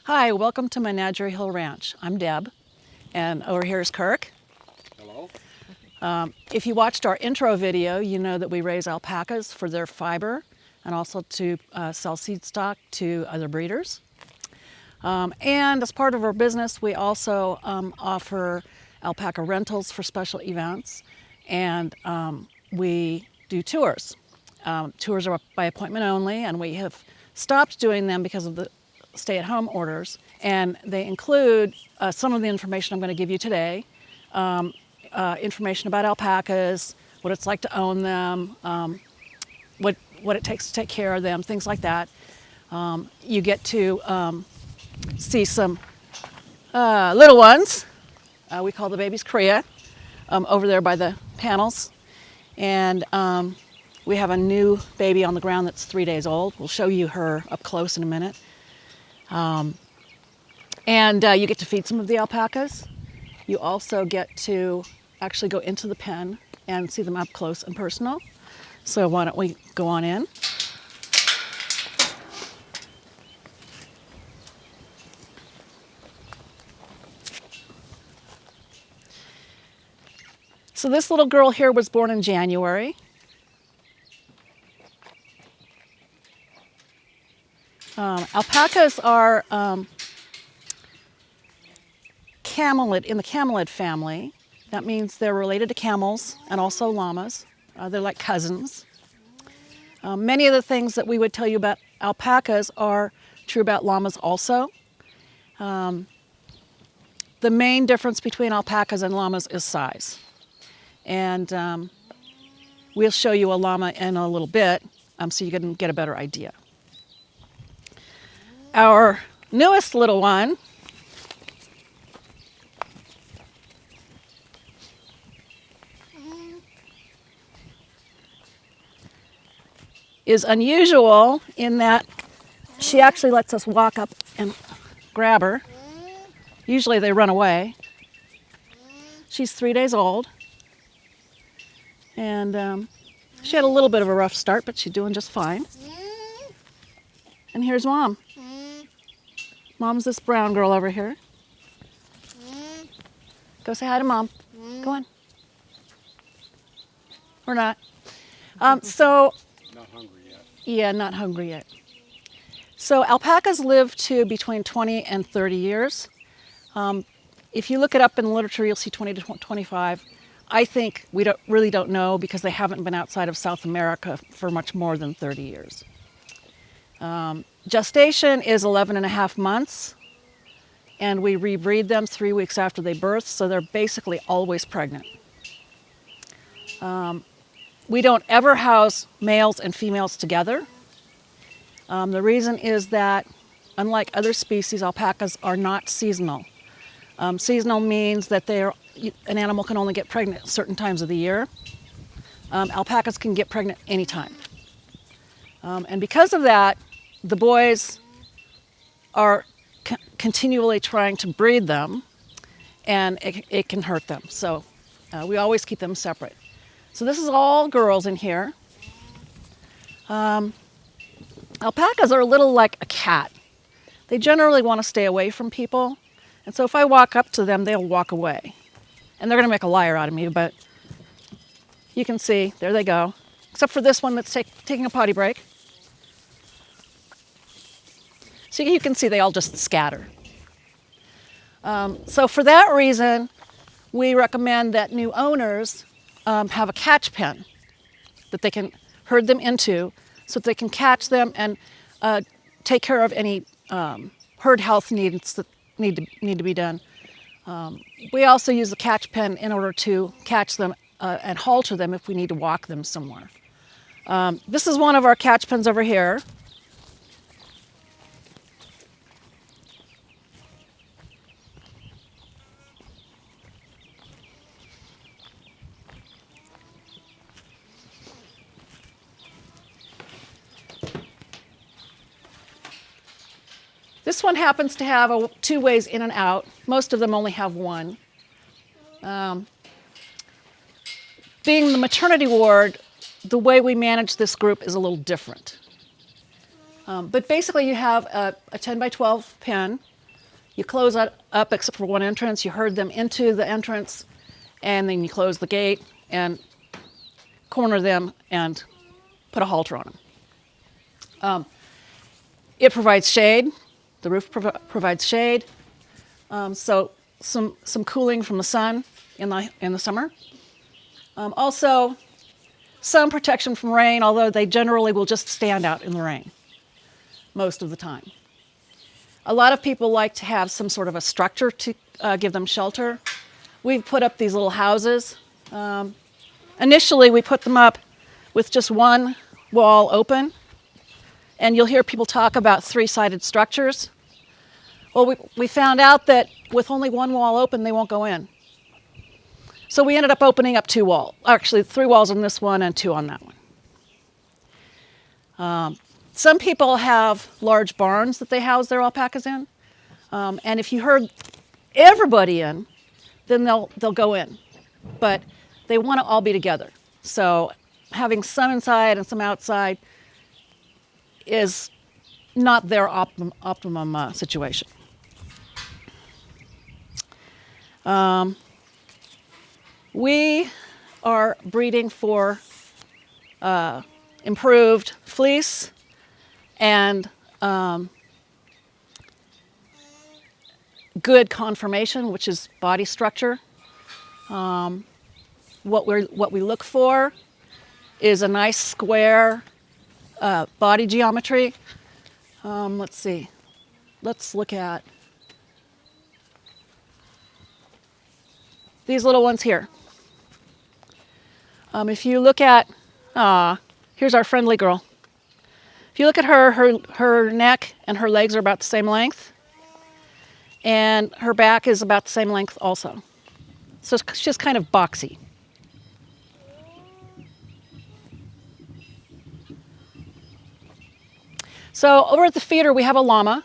Hi, welcome to Menagerie Hill Ranch. I'm Deb, and over here is Kirk. Hello. If you watched our intro video, you know that we raise alpacas for their fiber and also to sell seed stock to other breeders. And as part of our business, we also offer alpaca rentals for special events, and we do tours. Tours are by appointment only, and we have stopped doing them because of the stay-at-home orders, and they include some of the information I'm going to give you today, information about alpacas, what it's like to own them, what it takes to take care of them, things like that. You get to see some little ones. We call the babies Kriya, over there by the panels, and we have a new baby on the ground that's 3 days old. We'll show you her up close in a minute. And you get to feed some of the alpacas. You also get to actually go into the pen and see them up close and personal. So why don't we go on in? So this little girl here was born in January. Alpacas are camelid, in the camelid family. That means they're related to camels and also llamas. They're like cousins. Many of the things that we would tell you about alpacas are true about llamas also. The main difference between alpacas and llamas is size. And we'll show you a llama in a little bit so you can get a better idea. Our newest little one is unusual in that she actually lets us walk up and grab her. Usually they run away. She's 3 days old. And she had a little bit of a rough start, but she's doing just fine. And here's Mom. Mom's this brown girl over here. Go say hi to Mom. Go on. Or not. So, Not hungry yet. yeah, not hungry yet. So alpacas live to between 20 and 30 years. If you look it up in the literature, you'll see 20 to 25. I think we really don't know because they haven't been outside of South America for much more than 30 years. Gestation is 11 and a half months, and we rebreed them 3 weeks after they birth, so they're basically always pregnant. We don't ever house males and females together. The reason is that, unlike other species, alpacas are not seasonal. Seasonal means that an animal can only get pregnant at certain times of the year. Alpacas can get pregnant anytime. And because of that, the boys are continually trying to breed them, and it can hurt them. So we always keep them separate. So this is all girls in here. Alpacas are a little like a cat. They generally want to stay away from people. And so if I walk up to them, they'll walk away. And they're going to make a liar out of me, but you can see, there they go. Except for this one that's taking a potty break. So you can see they all just scatter. So for that reason, we recommend that new owners have a catch pen that they can herd them into so that they can catch them and take care of any herd health needs that need to be done. We also use the catch pen in order to catch them and halter them if we need to walk them somewhere. This is one of our catch pens over here. This one happens to have 2 ways in and out. Most of them only have one. Being the maternity ward, the way we manage this group is a little different. But basically you have a 10 by 12 pen You close it up except for one entrance. You herd them into the entrance, and then you close the gate and corner them and put a halter on them. It provides shade. The roof provides shade, so some cooling from the sun in the summer. Also, some protection from rain, although they generally will just stand out in the rain most of the time. A lot of people like to have some sort of a structure to give them shelter. We've put up these little houses. Initially, we put them up with just one wall open, and you'll hear people talk about three-sided structures. Well, we found out that with only one wall open, they won't go in. So we ended up opening up two walls, actually 3 walls on this one and 2 on that one. Some people have large barns that they house their alpacas in, and if you herd everybody in, then they'll go in, but they want to all be together. So having some inside and some outside is not their optimum situation. We are breeding for improved fleece and good conformation, which is body structure. What we look for is a nice square body geometry. Let's see. Let's look at these little ones here. If you look at, here's our friendly girl. If you look at her neck and her legs are about the same length, and her back is about the same length also. So it's just kind of boxy. So over at the feeder, we have a llama.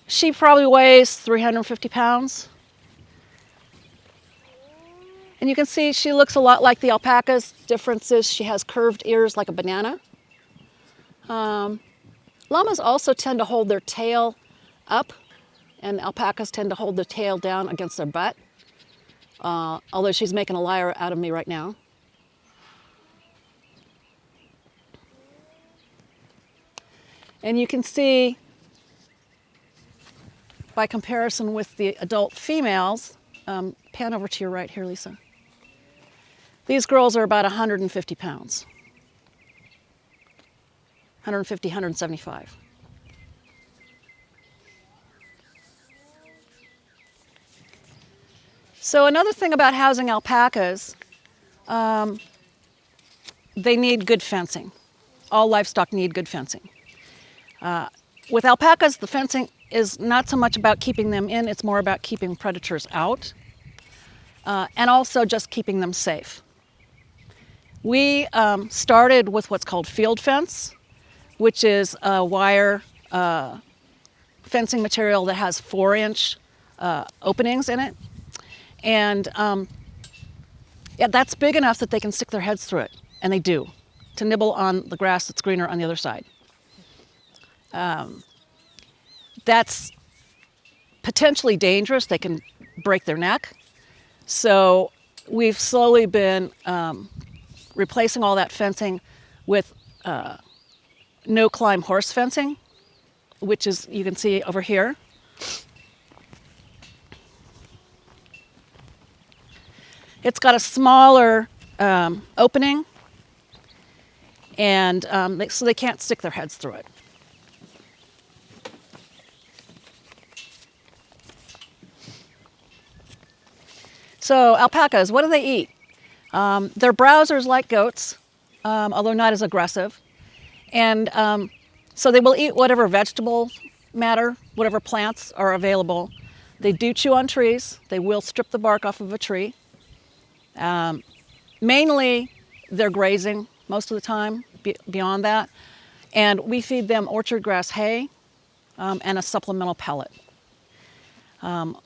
She probably weighs 350 pounds. And you can see she looks a lot like the alpacas. Difference is she has curved ears like a banana. Llamas also tend to hold their tail up, and alpacas tend to hold their tail down against their butt, although she's making a liar out of me right now. And you can see, by comparison with the adult females, pan over to your right here, Lisa. These girls are about 150 pounds. 150, 175. So another thing about housing alpacas, they need good fencing. All livestock need good fencing. With alpacas, the fencing is not so much about keeping them in, it's more about keeping predators out, and also just keeping them safe. We started with what's called field fence, which is a wire fencing material that has 4-inch openings in it. And yeah, that's big enough that they can stick their heads through it, and they do, to nibble on the grass that's greener on the other side. That's potentially dangerous. They can break their neck. So we've slowly been replacing all that fencing with no-climb horse fencing, which is, you can see over here. It's got a smaller opening, and so they can't stick their heads through it. So alpacas, what do they eat? They're browsers like goats, although not as aggressive. And so they will eat whatever vegetable matter, whatever plants are available. They do chew on trees. They will strip the bark off of a tree. Mainly, they're grazing most of the time, beyond that. And we feed them orchard grass hay and a supplemental pellet.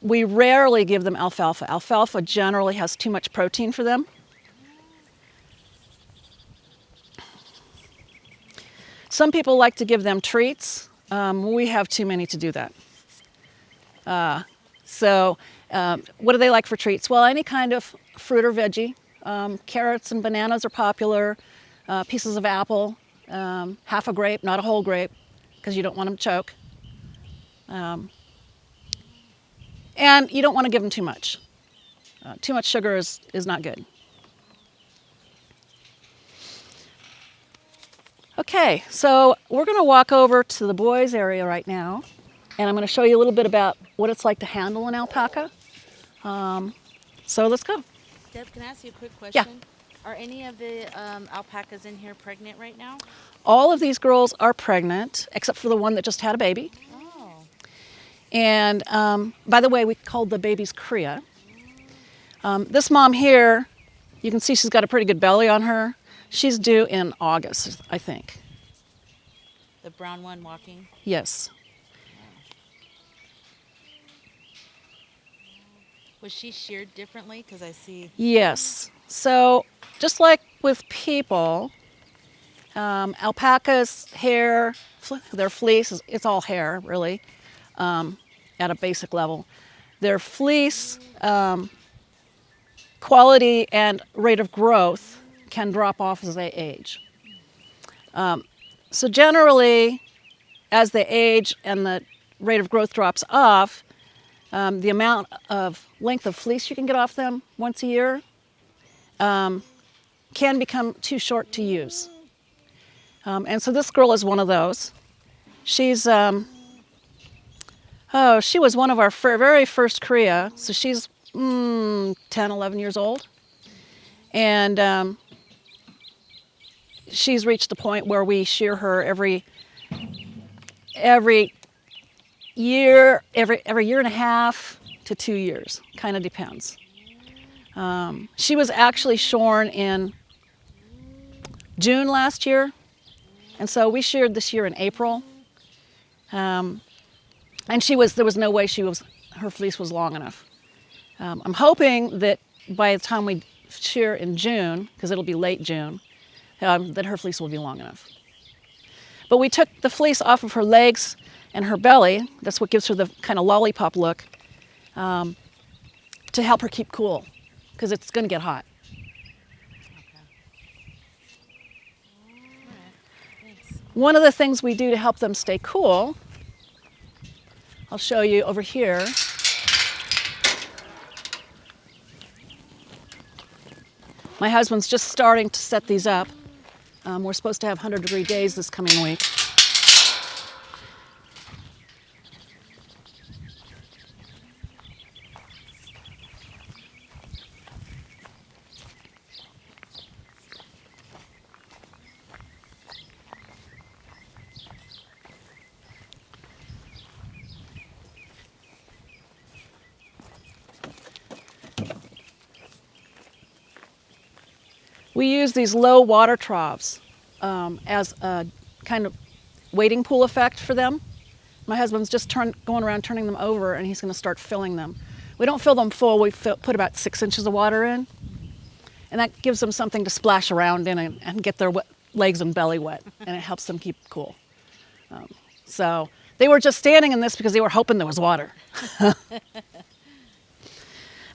We rarely give them alfalfa. Alfalfa generally has too much protein for them. Some people like to give them treats. We have too many to do that. What do they like for treats? Well, any kind of fruit or veggie. Carrots and bananas are popular. Pieces of apple, half a grape, not a whole grape, because you don't want them to choke. And you don't want to give them too much. Too much sugar is not good. Okay, so we're going to walk over to the boys' area right now, and I'm going to show you a little bit about what it's like to handle an alpaca. So let's go. Deb, can I ask you a quick question? Yeah. Are any of the alpacas in here pregnant right now? All of these girls are pregnant, except for the one that just had a baby. Oh. And by the way, we called the babies cria. This mom here, you can see she's got a pretty good belly on her. She's due in August, I think. The brown one walking? Yes. Was she sheared differently? Because I see... Yes. So just like with people, alpacas' hair, their fleece, it's all hair, really, at a basic level. Their fleece quality and rate of growth can drop off as they age. So generally, as they age and the rate of growth drops off, the amount of length of fleece you can get off them once a year can become too short to use. And so this girl is one of those. She's, she was one of our very first cria, so she's 10, 11 years old. And she's reached the point where we shear her every year, every year and a half to 2 years, kind of depends. She was actually shorn in June last year, and so we sheared this year in April. And there was no way her fleece was long enough. I'm hoping that by the time we shear in June, because it'll be late June, that her fleece will be long enough. But we took the fleece off of her legs and her belly, that's what gives her the kind of lollipop look, to help her keep cool, because it's going to get hot. One of the things we do to help them stay cool, I'll show you over here. My husband's just starting to set these up. We're supposed to have 100-degree days this coming week. We use these low water troughs as a kind of wading pool effect for them. My husband's just going around turning them over, and he's going to start filling them. We don't fill them full. We put about 6 inches of water in, and that gives them something to splash around in and get their legs and belly wet, and it helps them keep cool. So they were just standing in this because they were hoping there was water.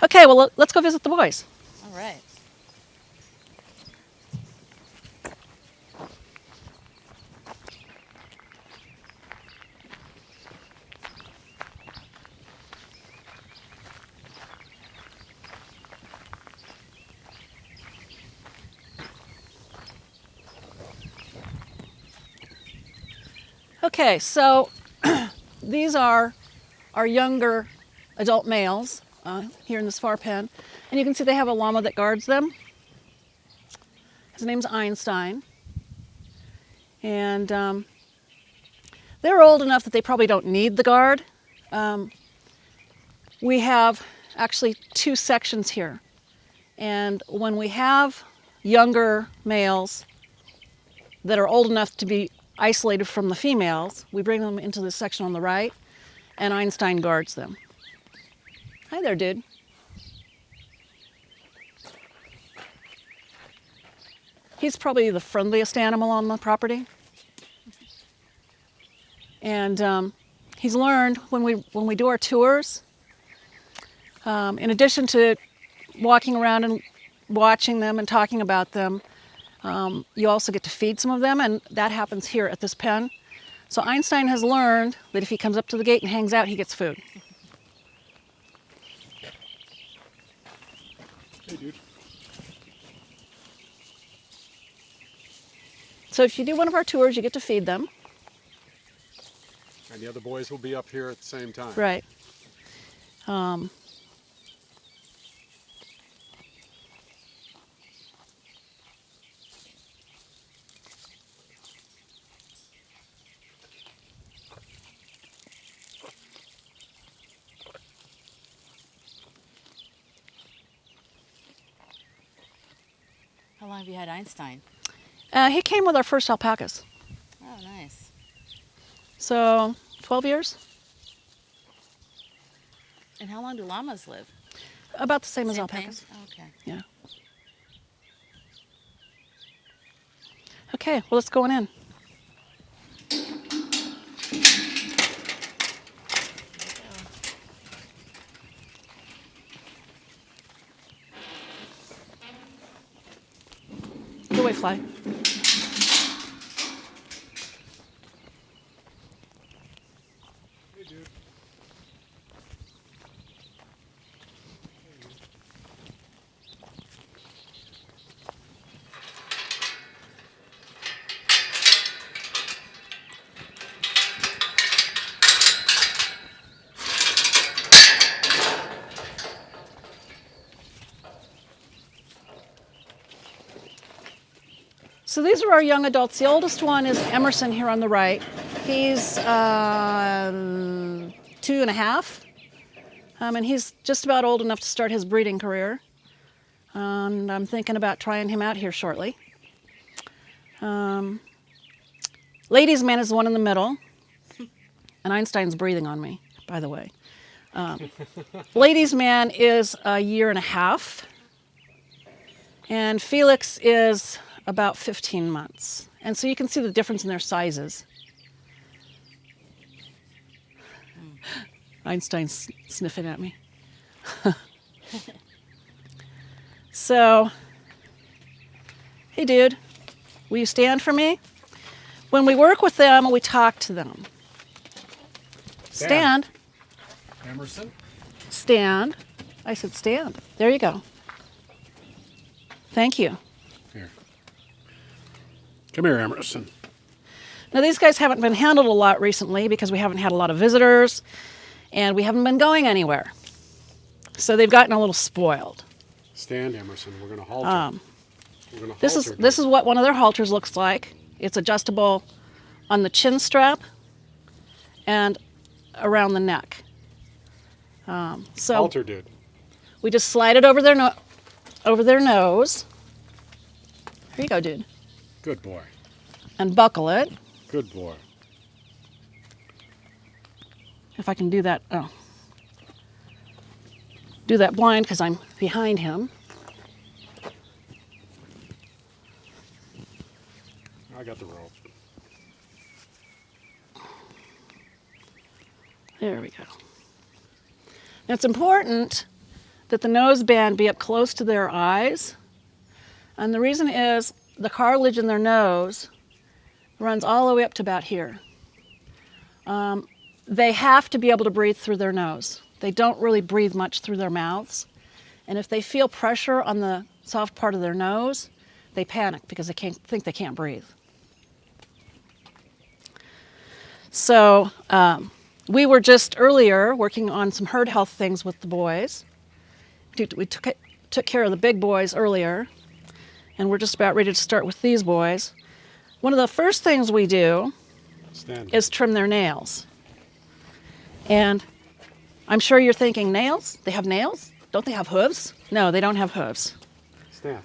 Okay, well, let's go visit the boys. All right. Okay, so these are our younger adult males here in this far pen. And you can see they have a llama that guards them. His name's Einstein. And they're old enough that they probably don't need the guard. We have actually 2 sections here. And when we have younger males that are old enough to be isolated from the females, we bring them into this section on the right, and Einstein guards them. Hi there, dude. He's probably the friendliest animal on the property. And he's learned when we do our tours, in addition to walking around and watching them and talking about them, you also get to feed some of them, and that happens here at this pen. So Einstein has learned that if he comes up to the gate and hangs out, he gets food. Hey, dude. So if you do one of our tours, you get to feed them. And the other boys will be up here at the same time. Right. How long have you had Einstein? He came with our first alpacas. Oh, nice. So 12 years, And how long do llamas live? about the same as Same alpacas. thing? Oh, okay. Yeah. Okay, well, let's go on in. Go away, fly. Hey, dude. So these are our young adults. The oldest one is Emerson here on the right. He's 2.5, and he's just about old enough to start his breeding career. And I'm thinking about trying him out here shortly. Ladies' man is the one in the middle, and Einstein's breathing on me, by the way. Ladies' man is 1.5 years, and Felix is about 15 months. And so you can see the difference in their sizes. Einstein's sniffing at me. So, hey dude, will you stand for me? When we work with them, we talk to them. Stand. Emerson? Stand. I said stand. There you go. Thank you. Here. Come here, Emerson. Now these guys haven't been handled a lot recently because we haven't had a lot of visitors and we haven't been going anywhere. So they've gotten a little spoiled. Stand, Emerson. We're going to halter. We're going to This is what one of their halters looks like. It's adjustable on the chin strap and around the neck. So Halter, dude. we just slide it over their nose. Here you go, dude. Good boy. And buckle it. Good boy. If I can do that. Oh. Do that blind because I'm behind him. I got the rope. There we go. Now it's important that the nose band be up close to their eyes. And the reason is the cartilage in their nose runs all the way up to about here. They have to be able to breathe through their nose. They don't really breathe much through their mouths. And if they feel pressure on the soft part of their nose, they panic because they think they can't breathe. So we were just earlier working on some herd health things with the boys. We took care of the big boys earlier, and we're just about ready to start with these boys. One of the first things we do Stand. is trim their nails. And I'm sure you're thinking, nails? They have nails? Don't they have hooves? No, they don't have hooves. Stand.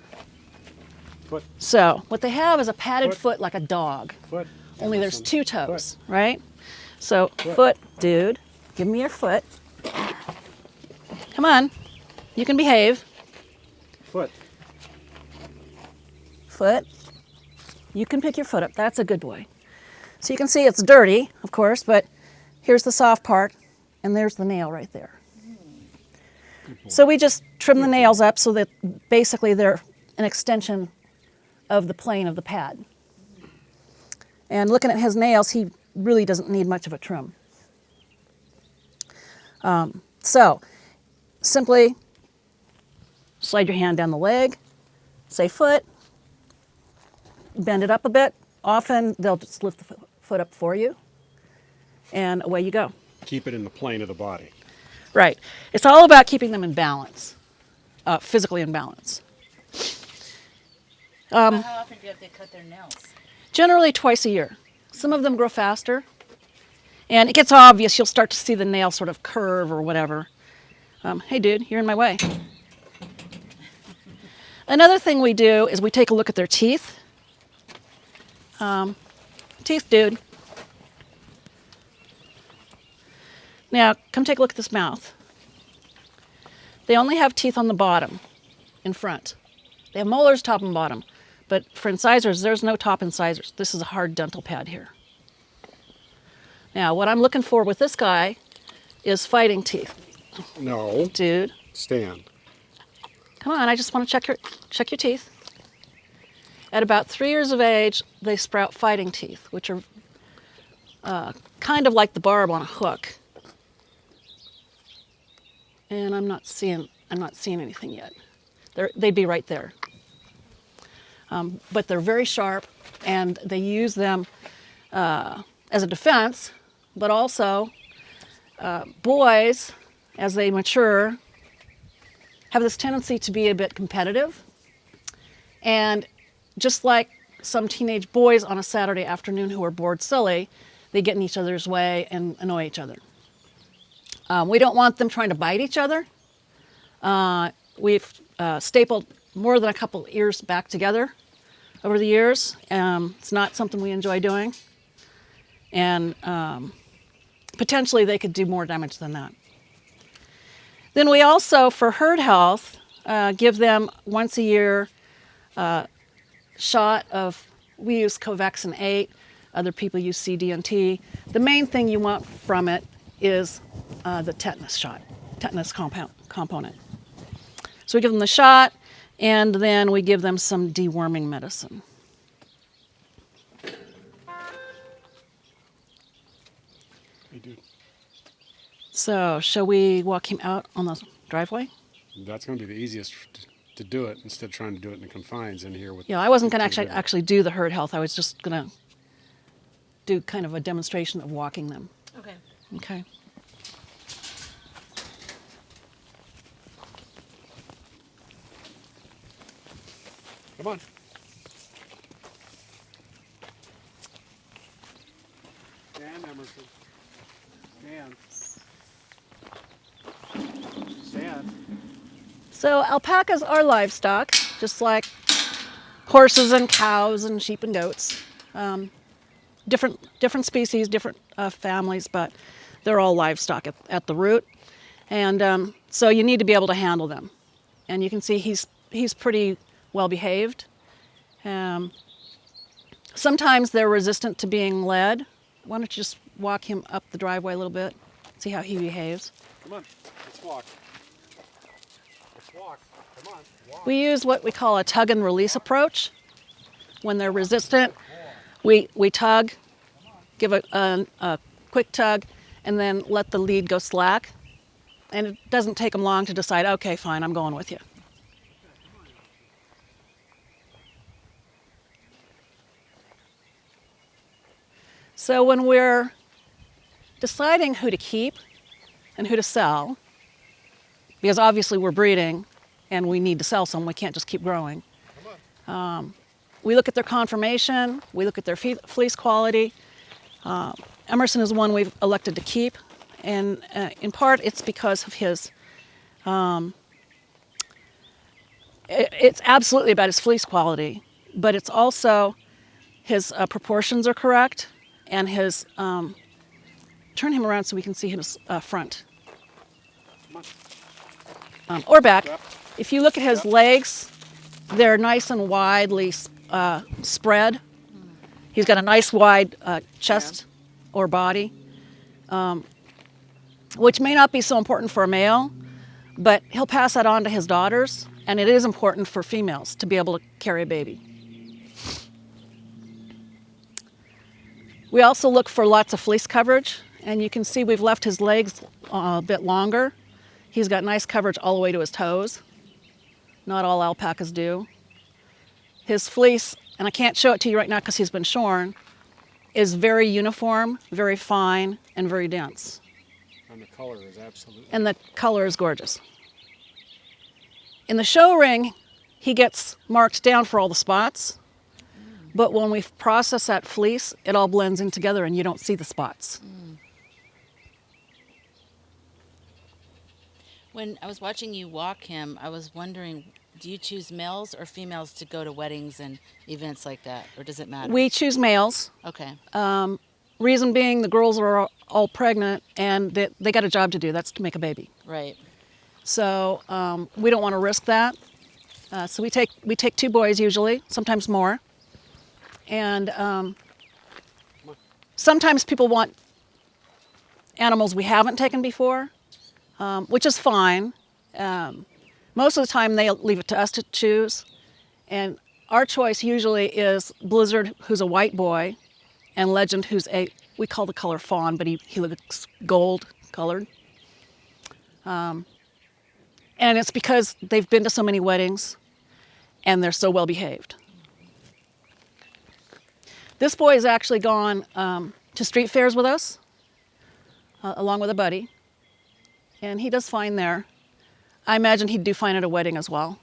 Foot. So what they have is a padded Foot. foot like a dog. Foot. Only there's Emerson. 2 toes, Foot. right? So Foot. foot, dude, give me your foot. Come on, you can behave. Foot. Foot, you can pick your foot up. That's a good boy. So you can see it's dirty, of course, but here's the soft part, and there's the nail right there. So we just trim the nails up so that basically they're an extension of the plane of the pad. And looking at his nails, he really doesn't need much of a trim. So simply slide your hand down the leg, say foot, bend it up a bit. Often they'll just lift the foot up for you, and away you go. Keep it in the plane of the body. Right. It's all about keeping them in balance, physically in balance. How often do you have to cut their nails? Generally twice a year. Some of them grow faster, and it gets obvious. You'll start to see the nail sort of curve or whatever. Hey, dude, you're in my way. Another thing we do is we take a look at their teeth. Teeth, dude. Now, come take a look at this mouth. They only have teeth on the bottom, in front. They have molars top and bottom, but for incisors, there's no top incisors. This is a hard dental pad here. Now, what I'm looking for with this guy is fighting teeth. No. Dude, Stand. come on, I just want to check your teeth. At about 3 years of age, they sprout fighting teeth, which are kind of like the barb on a hook. And I'm not seeing anything yet. They'd be right there. But they're very sharp, and they use them as a defense, but also boys, as they mature, have this tendency to be a bit competitive. And just like some teenage boys on a Saturday afternoon who are bored silly, they get in each other's way and annoy each other. We don't want them trying to bite each other. We've stapled more than a couple ears back together over the years. It's not something we enjoy doing. And potentially they could do more damage than that. Then we also, for herd health, give them once a year shot of, we use Covexin 8, other people use CD&T. The main thing you want from it is the tetanus shot, tetanus component. So we give them the shot, and then we give them some deworming medicine. You do. So shall we walk him out on the driveway? That's going to be the easiest to do it instead of trying to do it in the confines in here. With Yeah, I wasn't going to actually do the herd health. I was just going to do kind of a demonstration of walking them. Okay. Okay. Come on. Stand, Emerson. Stand. Stand. So alpacas are livestock, just like horses and cows and sheep and goats. Different species, different families, but they're all livestock at the root. And so you need to be able to handle them. And you can see he's pretty well behaved. Sometimes they're resistant to being led. Why don't you just walk him up the driveway a little bit, see how he behaves. Come on, let's walk. Let's walk. Come on, walk. We use what we call a tug and release approach. When they're resistant, we tug, give a quick tug, and then let the lead go slack. And it doesn't take them long to decide, okay, fine, I'm going with you. So when we're deciding who to keep and who to sell, because obviously we're breeding and we need to sell some, we can't just keep growing. We look at their conformation, we look at their fleece quality. Emerson is one we've elected to keep, and in part it's because of his, it's absolutely about his fleece quality, but it's also his proportions are correct, and his, turn him around so we can see his front. Or back. If you look at his legs, they're nice and widely spread. He's got a nice wide chest or body. which may not be so important for a male, but he'll pass that on to his daughters, and it is important for females to be able to carry a baby. We also look for lots of fleece coverage, and you can see we've left his legs a bit longer. He's got nice coverage all the way to his toes. Not all alpacas do. His fleece, and I can't show it to you right now because he's been shorn, is very uniform, very fine, and very dense. And the color is absolutely. And the color is gorgeous. In the show ring, he gets marked down for all the spots, but when we process that fleece, it all blends in together and you don't see the spots. When I was watching you walk him, I was wondering, do you choose males or females to go to weddings and events like that, or does it matter? We choose males. Okay. Reason being, the girls are all pregnant and they got a job to do. That's to make a baby. Right. So we don't want to risk that. So we take 2 boys usually, sometimes more. And sometimes people want animals we haven't taken before, which is fine. Most of the time they leave it to us to choose. And our choice usually is Blizzard, who's a white boy, and Legend, who's we call the color fawn, but he looks gold colored. And it's because they've been to so many weddings and they're so well behaved. This boy has actually gone to street fairs with us, along with a buddy, and he does fine there. I imagine he'd do fine at a wedding as well.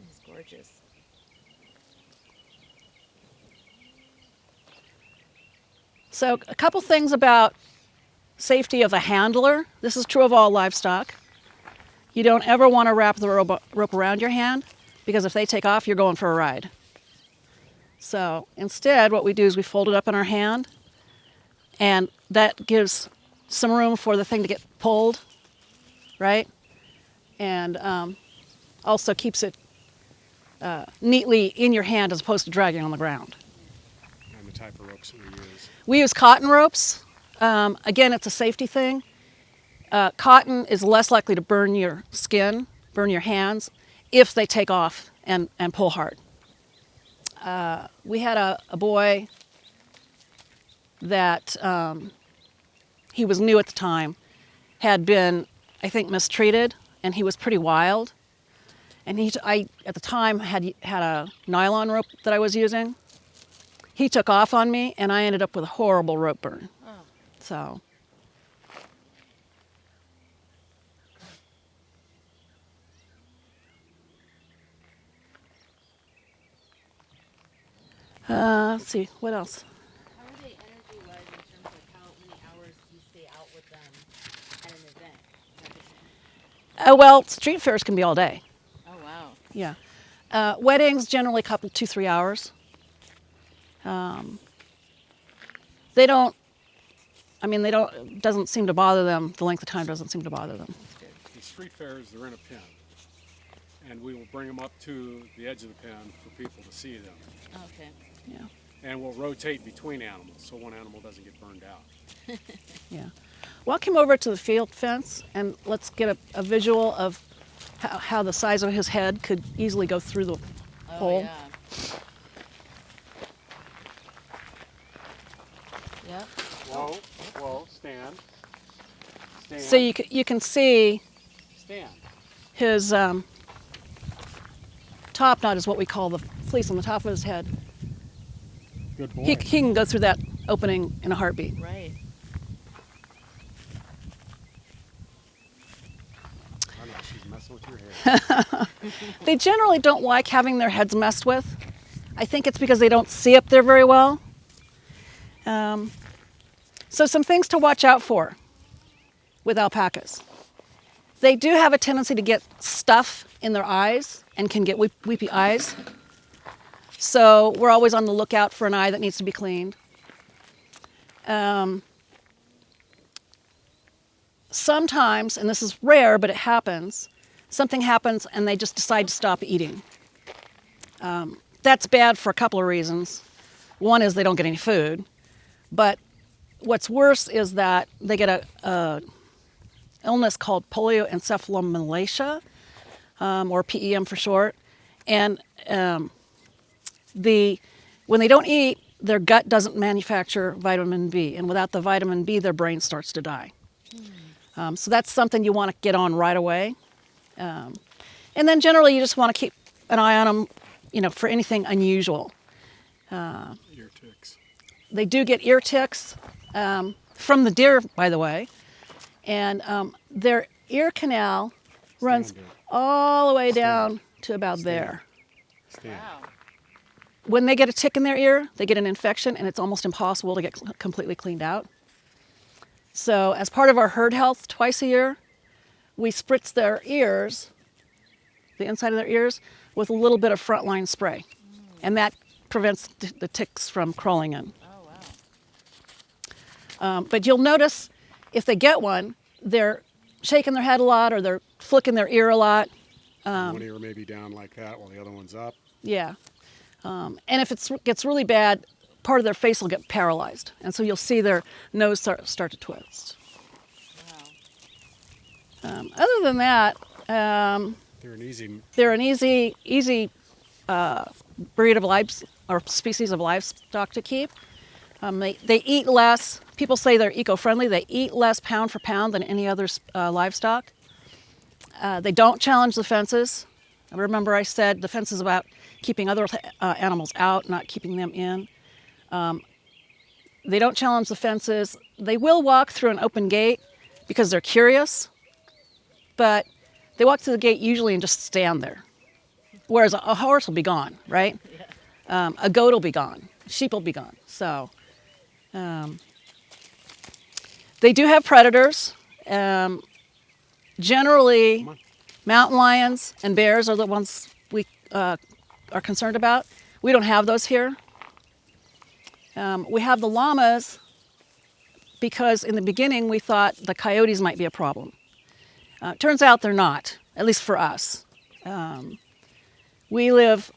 He's gorgeous. So a couple things about safety of a handler. This is true of all livestock. You don't ever want to wrap the rope around your hand, because if they take off, you're going for a ride. So instead, what we do is we fold it up in our hand, and that gives some room for the thing to get pulled, right? And also keeps it neatly in your hand as opposed to dragging on the ground. And the type of ropes that we use. We use cotton ropes. Again, it's a safety thing. Cotton is less likely to burn your skin, burn your hands, if they take off and pull hard. We had a boy that he was new at the time, had been, I think, mistreated, and he was pretty wild. And I at the time had a nylon rope that I was using. He took off on me, and I ended up with a horrible rope burn. Oh. So. Let's see, what else? How are they energy-wise in terms of how many hours you stay out with them at an event? Well, street fairs can be all day. Oh, wow. Yeah. Weddings generally couple 2-3 hours. They don't, it doesn't seem to bother them. The length of time doesn't seem to bother them. The street fairs, they're in a pen. And we will bring them up to the edge of the pen for people to see them. Okay. Yeah. And we'll rotate between animals so one animal doesn't get burned out. Yeah. Well, come over to the field fence and let's get a visual of how the size of his head could easily go through the hole. Yeah. Yep. Whoa, whoa, stand. Stand. So you can see Stand. his top knot is what we call the fleece on the top of his head. Good boy. He can go through that opening in a heartbeat. Right. I know, she's messing with your hair. They generally don't like having their heads messed with. I think it's because they don't see up there very well. So some things to watch out for with alpacas. They do have a tendency to get stuff in their eyes and can get weepy eyes. So we're always on the lookout for an eye that needs to be cleaned. Sometimes, and this is rare, but it happens, something happens and they just decide to stop eating. That's bad for a couple of reasons. One is they don't get any food, but what's worse is that they get a illness called polioencephalomalacia, or PEM for short, and when they don't eat, their gut doesn't manufacture vitamin B, and without the vitamin B, their brain starts to die. So that's something you want to get on right away. And then generally, you just want to keep an eye on them, for anything unusual. Ear ticks. They do get ear ticks from the deer, by the way, and their ear canal runs Stand there. all the way down to about there. Stand. Wow. When they get a tick in their ear, they get an infection, and it's almost impossible to get completely cleaned out. So as part of our herd health, twice a year, we spritz their ears, the inside of their ears, with a little bit of frontline spray. And that prevents the ticks from crawling in. Oh, wow. But you'll notice if they get one, they're shaking their head a lot, or they're flicking their ear a lot. One ear may be down like that while the other one's up. Yeah. And if it gets really bad, part of their face will get paralyzed. And so you'll see their nose start to twist. Wow. Other than that, They're an easy. they're an easy breed of or species of livestock to keep. They eat less. People say they're eco-friendly. They eat less pound for pound than any other livestock. They don't challenge the fences. Remember I said the fence is about keeping other animals out, not keeping them in. They don't challenge the fences. They will walk through an open gate because they're curious, but they walk through the gate usually and just stand there. Whereas a horse will be gone, right? Yeah. A goat will be gone. Sheep will be gone. So they do have predators. Generally, mountain lions and bears are the ones we are concerned about. We don't have those here. We have the llamas because in the beginning we thought the coyotes might be a problem. Turns out they're not, at least for us. We live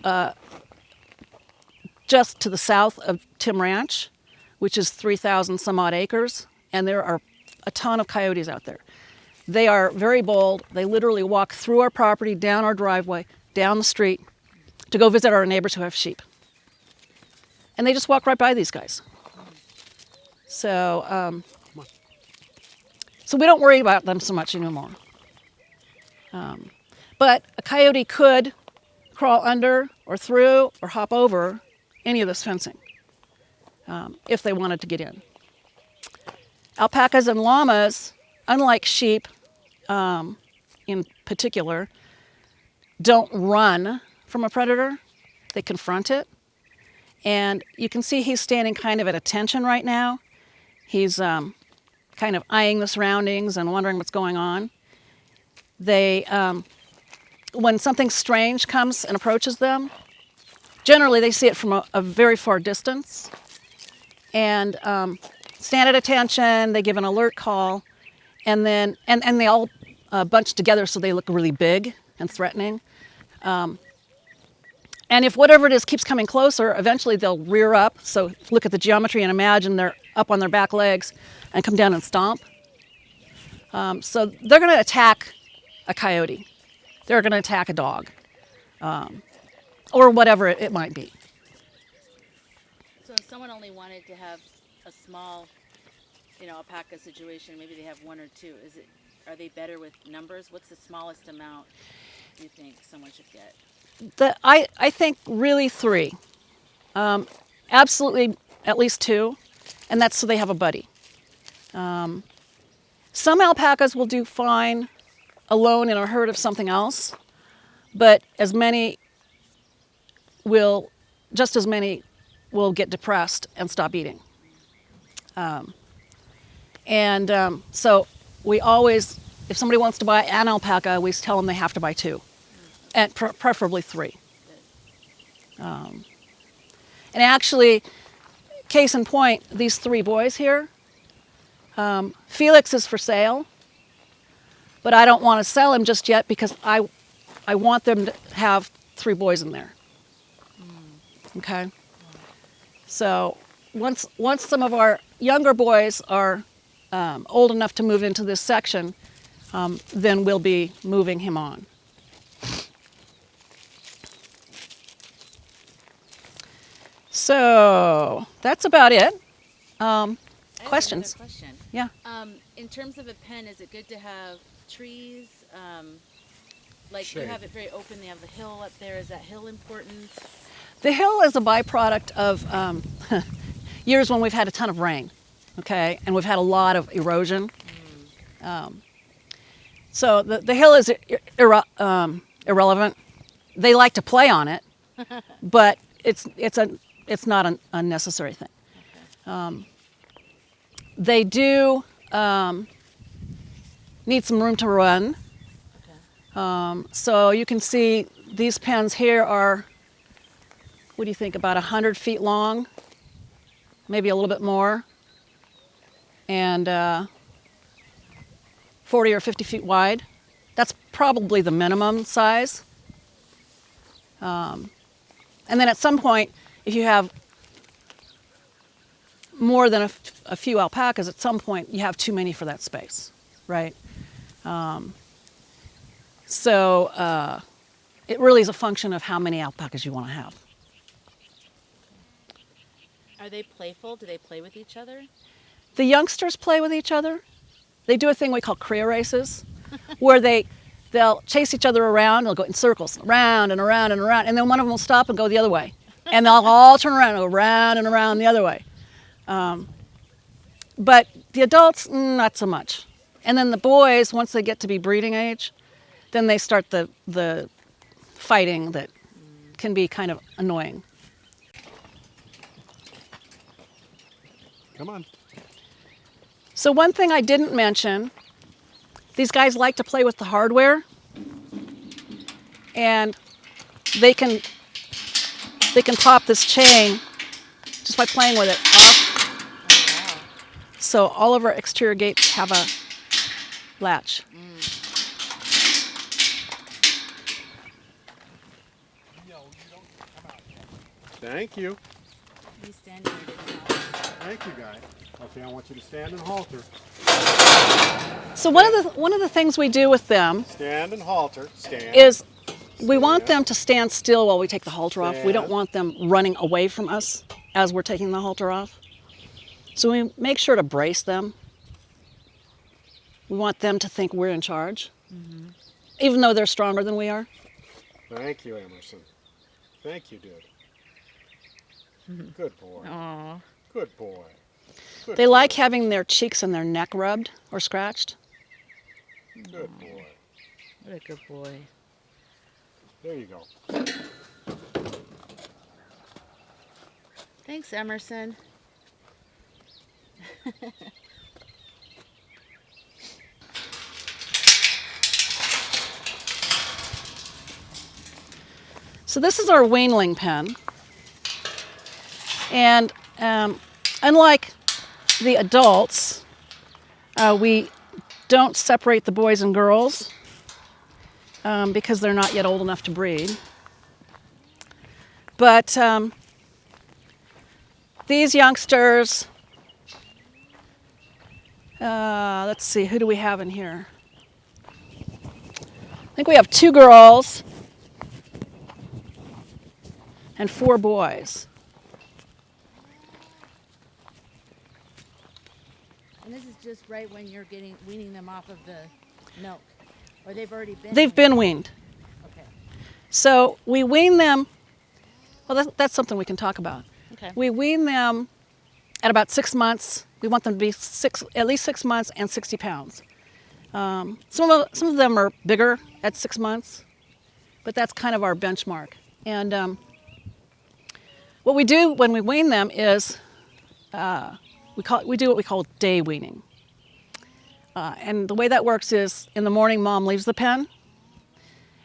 just to the south of Tim Ranch, which is 3,000 some odd acres, and there are a ton of coyotes out there. They are very bold. They literally walk through our property, down our driveway, down the street to go visit our neighbors who have sheep. And they just walk right by these guys. So we don't worry about them so much anymore. But a coyote could crawl under or through or hop over any of this fencing if they wanted to get in. Alpacas and llamas, unlike sheep in particular, don't run from a predator. They confront it. And you can see he's standing kind of at attention right now. He's kind of eyeing the surroundings and wondering what's going on. They, when something strange comes and approaches them, generally they see it from a very far distance and stand at attention. They give an alert call, and then and they all bunch together so they look really big and threatening. And if whatever it is keeps coming closer, eventually they'll rear up. So look at the geometry and imagine they're up on their back legs and come down and stomp. So they're going to attack a coyote. They're going to attack a dog, or whatever it might be. So if someone only wanted to have a small, alpaca situation, maybe they have one or two. Are they better with numbers? What's the smallest amount you think someone should get? I think really 3. Absolutely at least 2, and that's so they have a buddy. Some alpacas will do fine alone in a herd of something else, but as many will get depressed and stop eating. So we always, if somebody wants to buy an alpaca, we tell them they have to buy 2. And preferably 3. And actually, case in point, these 3 boys here, Felix is for sale, but I don't want to sell him just yet because I want them to have 3 boys in there. Okay? So once some of our younger boys are old enough to move into this section, then we'll be moving him on. So that's about it. I have Questions? another question. Yeah. In terms of a pen, is it good to have trees? Like Shade. you have it very open. They have the hill up there. Is that hill important? The hill is a byproduct of years when we've had a ton of rain, okay, and we've had a lot of erosion. So the hill is irrelevant. They like to play on it, but it's not an unnecessary thing. Okay. They do need some room to run. Okay. So you can see these pens here are, what do you think, about 100 feet long, maybe a little bit more, and 40 or 50 feet wide. That's probably the minimum size. And then at some point, if you have more than a few alpacas, at some point you have too many for that space, right? So it really is a function of how many alpacas you want to have. Are they playful? Do they play with each other? The youngsters play with each other. They do a thing we call crea races, where they'll chase each other around. They'll go in circles, around and around and around, and then one of them will stop and go the other way, and they'll all turn around and go around and around the other way. But the adults, not so much. And then the boys, once they get to be breeding age, then they start the fighting that can be kind of annoying. Come on. So one thing I didn't mention, these guys like to play with the hardware, and they can pop this chain just by playing with it off. Oh, wow. So all of our exterior gates have a latch. Thank you. He's standing here to help. Thank you, guy. Okay, I want you to stand and halter. So one of the things we do with them Stand and halter. Stand. is we want them to stand still while we take the halter off. We don't Stand. want them running away from us as we're taking the halter off. So we make sure to brace them. We want them to think we're in charge, even though they're stronger than we are. Thank you, Emerson. Thank you, dude. Good boy. Aw. Good boy. Good They boy. like having their cheeks and their neck rubbed or scratched. Good boy. What a good boy. There you go. Thanks, Emerson. So this is our weanling pen. And unlike the adults, we don't separate the boys and girls because they're not yet old enough to breed. But these youngsters, let's see, who do we have in here? I think we have 2 girls and 4 boys. And this is just right when you're weaning them off of the milk, or they've already been. They've been weaned. Okay. So we wean them, well, that's something we can talk about. Okay. We wean them at about 6 months. We want them to be at least 6 months and 60 pounds. Some of them are bigger at 6 months, but that's kind of our benchmark. And what we do when we wean them is we do what we call day weaning. And the way that works is in the morning, mom leaves the pen,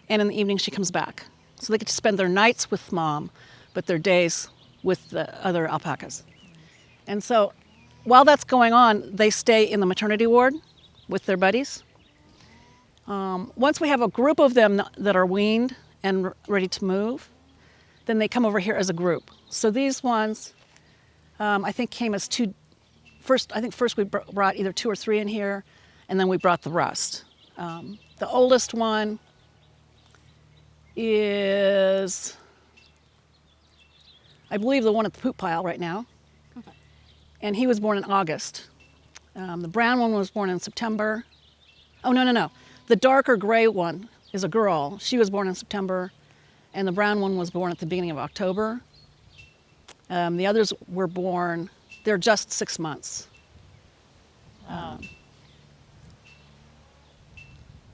and in the evening, she comes back. So they get to spend their nights with mom, but their days with the other alpacas. And so while that's going on, they stay in the maternity ward with their buddies. Once we have a group of them that are weaned and ready to move, then they come over here as a group. So these ones I think came as two. First, I think first we brought either 2 or 3 in here, and then we brought the rest. The oldest one is, I believe, the one at the poop pile right now, and he was born in August. The brown one was born in September. Oh, no. The darker gray one is a girl. She was born in September, and the brown one was born at the beginning of October. The others were born, they're just 6 months.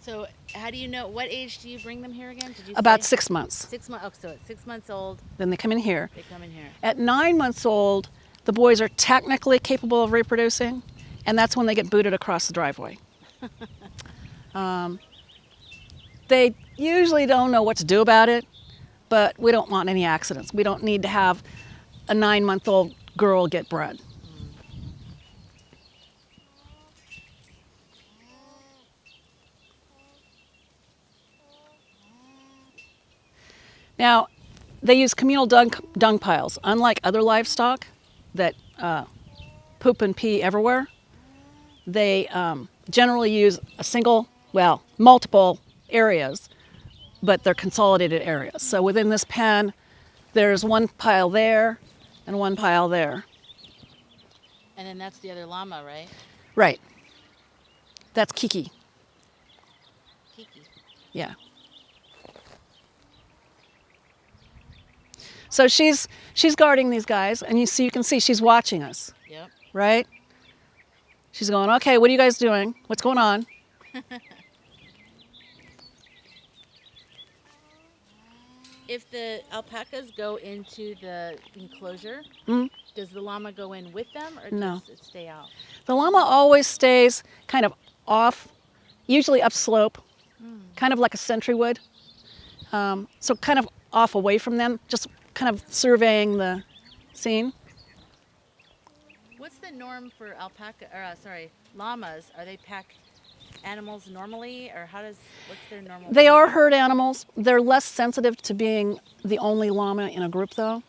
So how do you know, what age do you bring them here again? Did you About say? 6 months. 6 months. Oh, so at 6 months old, Then they come in here. they come in here. At 9 months old, the boys are technically capable of reproducing, and that's when they get booted across the driveway. They usually don't know what to do about it, but we don't want any accidents. We don't need to have a 9-month-old girl get bred. Now, they use communal dung piles. Unlike other livestock that poop and pee everywhere, they generally use a single, well, multiple areas, but they're consolidated areas. So within this pen, there's one pile there and one pile there. And then that's the other llama, right? Right. That's Kiki. Kiki. Yeah. So she's guarding these guys, and you can see she's watching us, Yep. right? She's going, okay, what are you guys doing? What's going on? If the alpacas go into the enclosure, does the llama go in with them, or No. does it stay out? The llama always stays kind of off, usually upslope, kind of like a sentry would. So kind of off away from them, just kind of surveying the scene. What's the norm for llamas? Are they pack animals normally, or what's their normal? They are behavior? herd animals. They're less sensitive to being the only llama in a group, though.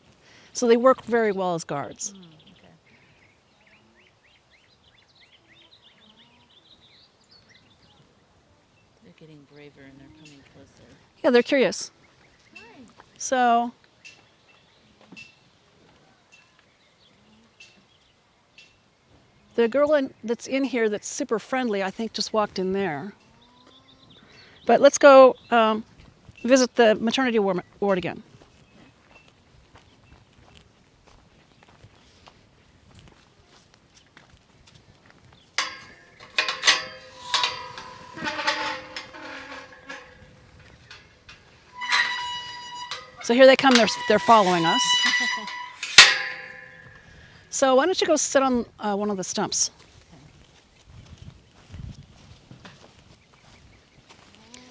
So they work very well as guards. Okay. They're getting braver and they're coming closer. Yeah, they're curious. Hi. So the girl that's in here that's super friendly, I think, just walked in there. But let's go visit the maternity ward again. So here they come, they're following us. So why don't you go sit on one of the stumps?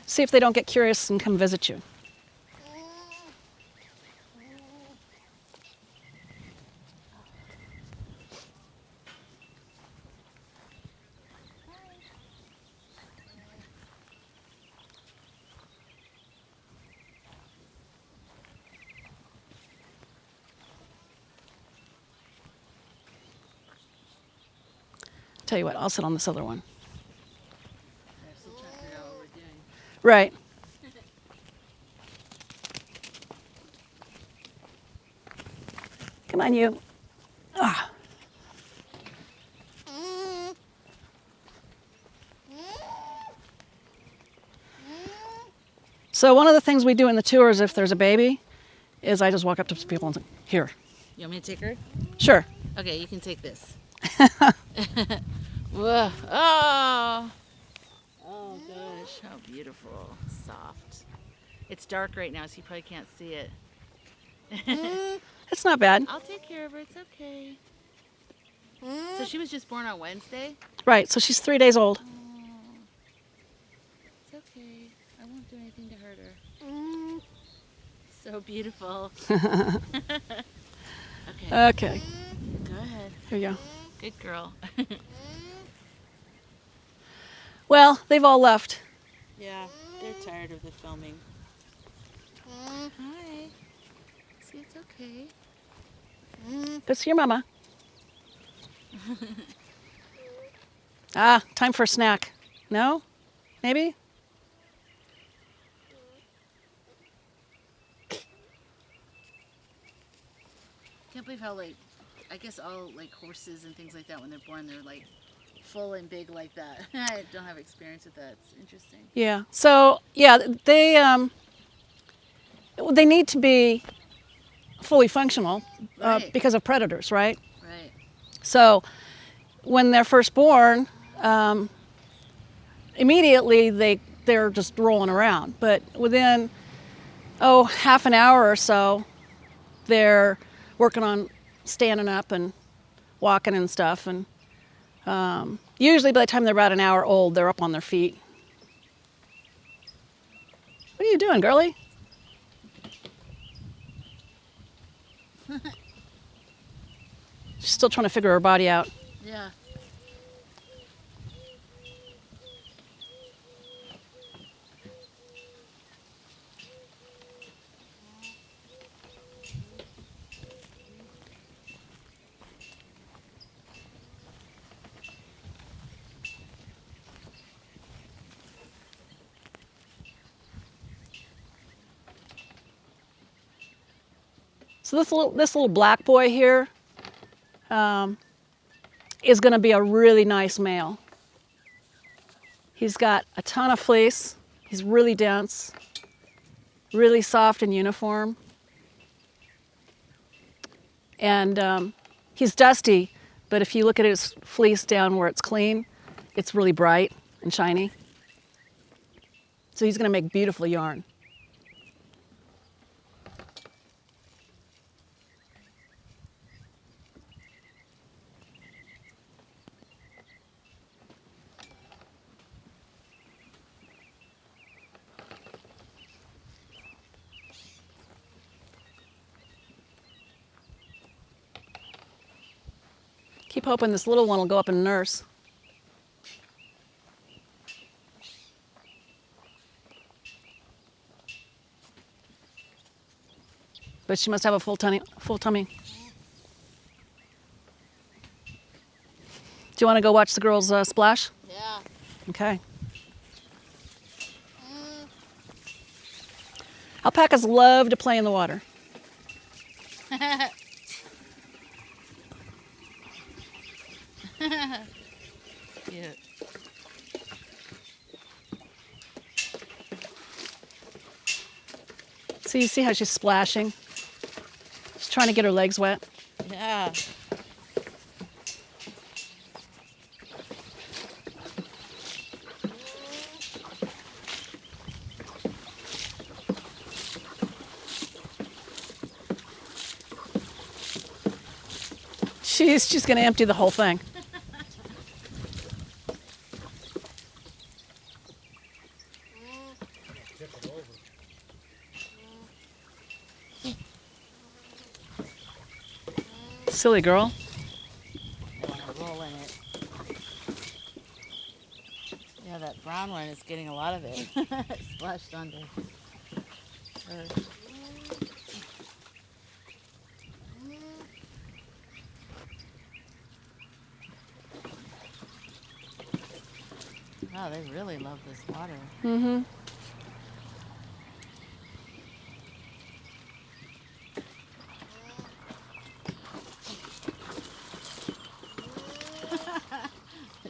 See if they don't get curious and come visit you. Tell you what, I'll sit on this other one. They're still trying to figure out what we're doing. Right. Come on, you. Ah. So one of the things we do in the tours, if there's a baby, is I just walk up to people and say, here. You want me to take her? Sure. Okay, you can take this. Whoa. Oh. Oh gosh, how beautiful. Soft. It's dark right now, so you probably can't see it. It's not bad. I'll take care of her. It's okay. So she was just born on Wednesday? Right, so she's 3 days old. It's okay. I won't do anything to hurt her. So beautiful. Okay. Okay, Go ahead. here you go. Good girl. Well, they've all left. Yeah, they're tired of the filming. Hi. See, it's okay. Go see your mama. Ah, time for a snack. No? Maybe? Can't believe how like, I guess all like horses and things like that when they're born they're like full and big like that. I don't have experience with that. It's interesting. Yeah. So yeah, they need to be fully functional Right. because of predators, right? Right. So when they're first born, immediately they're just rolling around. But within half an hour or so, they're working on standing up and walking and stuff. And usually by the time they're about an hour old, they're up on their feet. What are you doing, girlie? She's still trying to figure her body out. Yeah. So this little black boy here is going to be a really nice male. He's got a ton of fleece. He's really dense, really soft and uniform. And he's dusty, but if you look at his fleece down where it's clean, it's really bright and shiny. So he's going to make beautiful yarn. Keep hoping this little one will go up and nurse. But she must have a full tummy. Do you want to go watch the girls splash? Yeah. Okay. Alpacas love to play in the water. Cute. So you see how she's splashing? She's trying to get her legs wet. Yeah. She's going to empty the whole thing. Tip it over. Silly girl. I want to roll in it. Yeah, that brown one is getting a lot of it. Splashed onto her. Wow, they really love this water. Mm-hmm.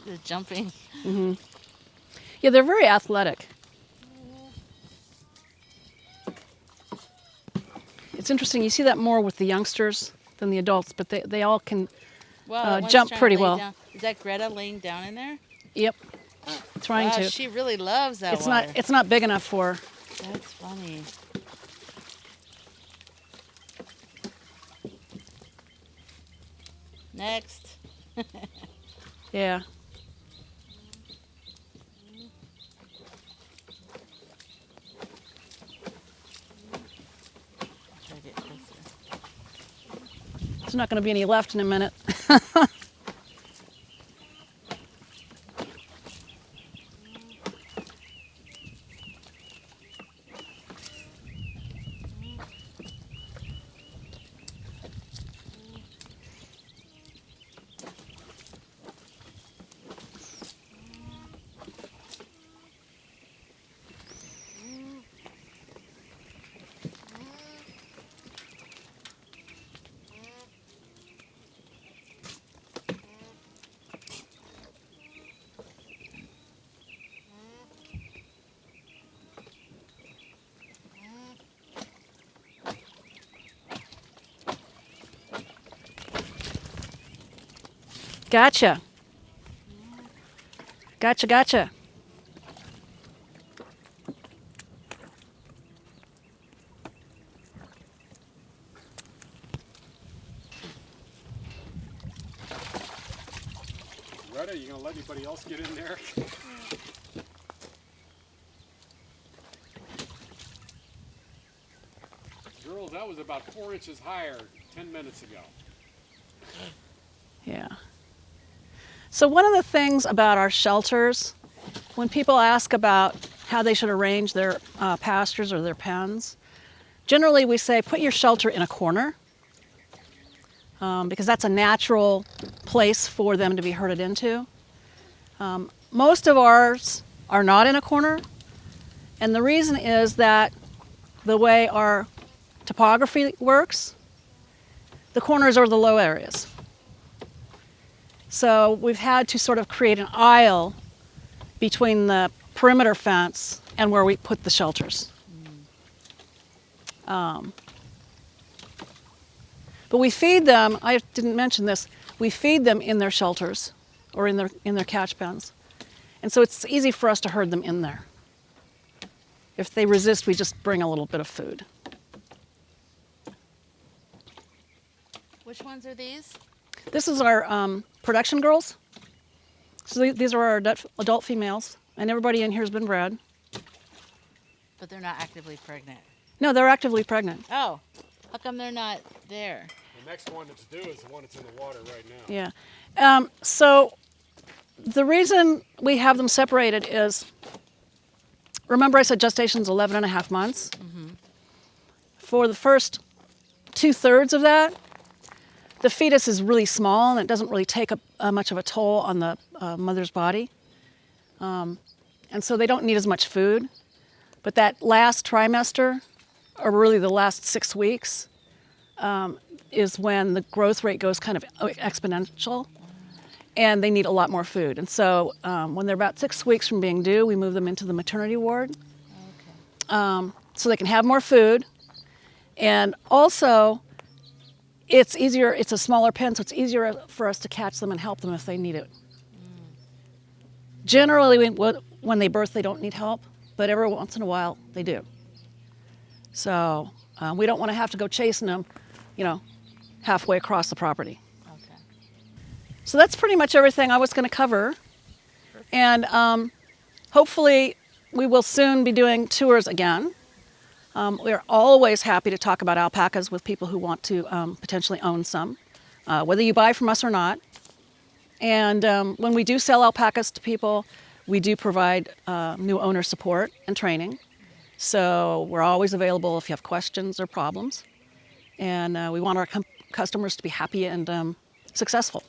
They're jumping. Mm-hmm. Yeah, they're very athletic. It's interesting. You see that more with the youngsters than the adults, but they all can Wow, one's jump trying to pretty lay well. down. Is that Greta laying down in there? Yep. Trying Wow, to. she really loves that It's water. not big enough for her. That's funny. Next. Yeah. Try to get closer. There's not going to be any left in a minute. Gotcha. Gotcha, gotcha. Retta, you gonna let anybody else get in there? Girls, that was about 4 inches higher 10 minutes ago. Yeah. So one of the things about our shelters, when people ask about how they should arrange their pastures or their pens, generally we say put your shelter in a corner because that's a natural place for them to be herded into. Most of ours are not in a corner, and the reason is that the way our topography works, the corners are the low areas. So we've had to sort of create an aisle between the perimeter fence and where we put the shelters. But we feed them, I didn't mention this, we feed them in their shelters or in their catch pens. And so it's easy for us to herd them in there. If they resist, we just bring a little bit of food. Which ones are these? This is our production girls. So these are our adult females, and everybody in here has been bred. But they're not actively pregnant. No, they're actively pregnant. Oh, how come they're not there? The next one that's due is the one that's in the water right now. Yeah. So the reason we have them separated is, remember I said gestation's 11 and a half months? Mm-hmm. For the first 2/3 of that, the fetus is really small and it doesn't really take much of a toll on the mother's body. And so they don't need as much food. But that last trimester, or really the last 6 weeks, is when the growth rate goes kind of exponential and they need a lot more food. And so when they're about 6 weeks from being due, we move them into the maternity ward. Okay. So they can have more food. And also, it's easier, it's a smaller pen, so it's easier for us to catch them and help them if they need it. Generally, when they birth, they don't need help, but every once in a while, they do. So we don't want to have to go chasing them, halfway across the property. Okay. So that's pretty much everything I was going to cover. And hopefully, we will soon be doing tours again. We're always happy to talk about alpacas with people who want to potentially own some, whether you buy from us or not. And when we do sell alpacas to people, we do provide new owner support and training. So we're always available if you have questions or problems. And we want our customers to be happy and successful.